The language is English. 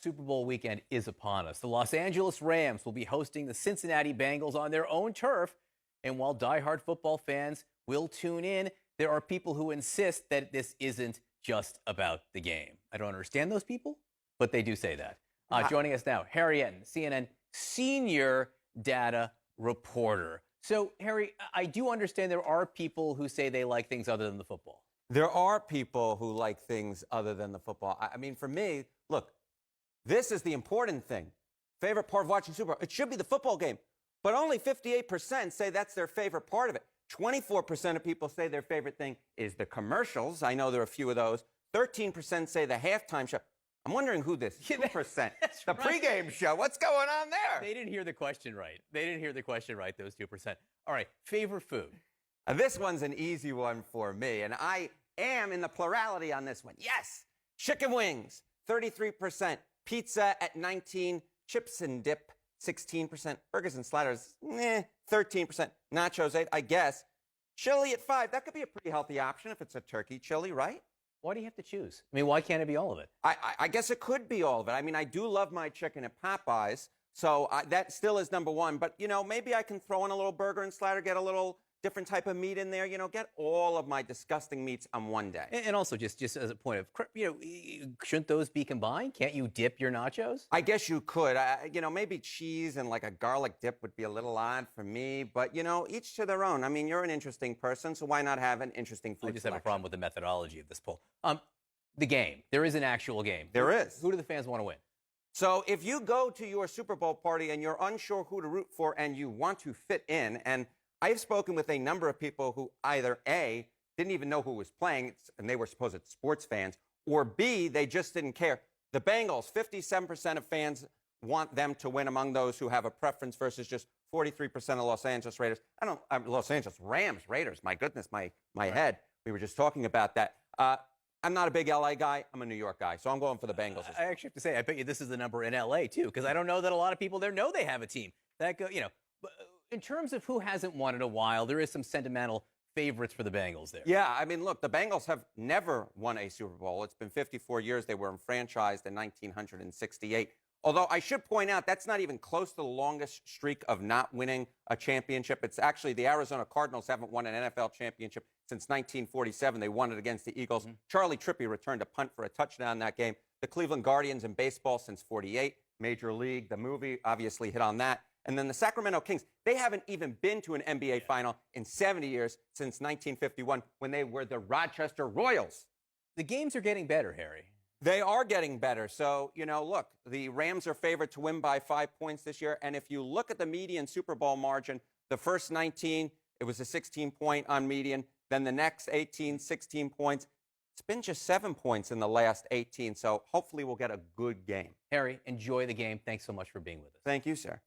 Super Bowl weekend is upon us. The Los Angeles Rams will be hosting the Cincinnati Bengals on their own turf. And while diehard football fans will tune in, there are people who insist that this isn't just about the game. I don't understand those people, but they do say that. Joining us now, Harry Etten, CNN senior data reporter. So, Harry, I do understand there are people who say they like things other than the football. There are people who like things other than the football. I mean, for me, look, this is the important thing. Favorite part of watching Super Bowl, it should be the football game. But only 58% say that's their favorite part of it. 24% of people say their favorite thing is the commercials. I know there are a few of those. 13% say the halftime show. I'm wondering who this 2%, the pregame show, what's going on there? They didn't hear the question right. Those 2%. All right, favorite food. This one's an easy one for me, and I am in the plurality on this one. Yes, chicken wings, 33%, pizza at 19%, chips and dip, 16%, burgers and sliders, 13%, nachos, 8%, I guess. Chili at 5%, that could be a pretty healthy option if it's a turkey chili, right? Why do you have to choose? I mean, why can't it be all of it? I guess it could be all of it. I mean, I do love my chicken at Popeyes, so that still is number one. But, you know, maybe I can throw in a little burger and slider, get a little different type of meat in there, you know, get all of my disgusting meats on one day. And also, just as a point of, you know, shouldn't those be combined? Can't you dip your nachos? I guess you could. You know, maybe cheese and like a garlic dip would be a little odd for me, but, you know, each to their own. I mean, you're an interesting person, so why not have an interesting food I just selection? have a problem with the methodology of this poll. The game. There is an actual game. There is. Who do the fans want to win? So if you go to your Super Bowl party and you're unsure who to root for and you want to fit in, and I've spoken with a number of people who either A, didn't even know who was playing, and they were supposed sports fans, or B, they just didn't care. The Bengals, 57% of fans want them to win among those who have a preference versus just 43% of Los Angeles Raiders. Los Angeles Rams, Raiders, my goodness, my head. We were just talking about that. I'm not a big LA guy. I'm a New York guy, so I'm going for the Bengals. I actually have to say, I bet you this is the number in LA too, because I don't know that a lot of people there know they have a team. In terms of who hasn't won in a while, there is some sentimental favorites for the Bengals there. Yeah, I mean, look, the Bengals have never won a Super Bowl. It's been 54 years. They were enfranchised in 1968. Although I should point out that's not even close to the longest streak of not winning a championship. It's actually the Arizona Cardinals haven't won an NFL championship since 1947. They won it against the Eagles. Charlie Trippi returned a punt for a touchdown that game. The Cleveland Guardians in baseball since 48. Major League, the movie, obviously hit on that. And then the Sacramento Kings, they haven't even been to an NBA final in 70 years since 1951 when they were the Rochester Royals. The games are getting better, Harry. They are getting better. So, you know, look, the Rams are favored to win by 5 points this year. And if you look at the median Super Bowl margin, the first 19, it was a 16-point on median. Then the next 18, 16 points. It's been just 7 points in the last 18. So hopefully we'll get a good game. Harry, enjoy the game. Thanks so much for being with us. Thank you, sir.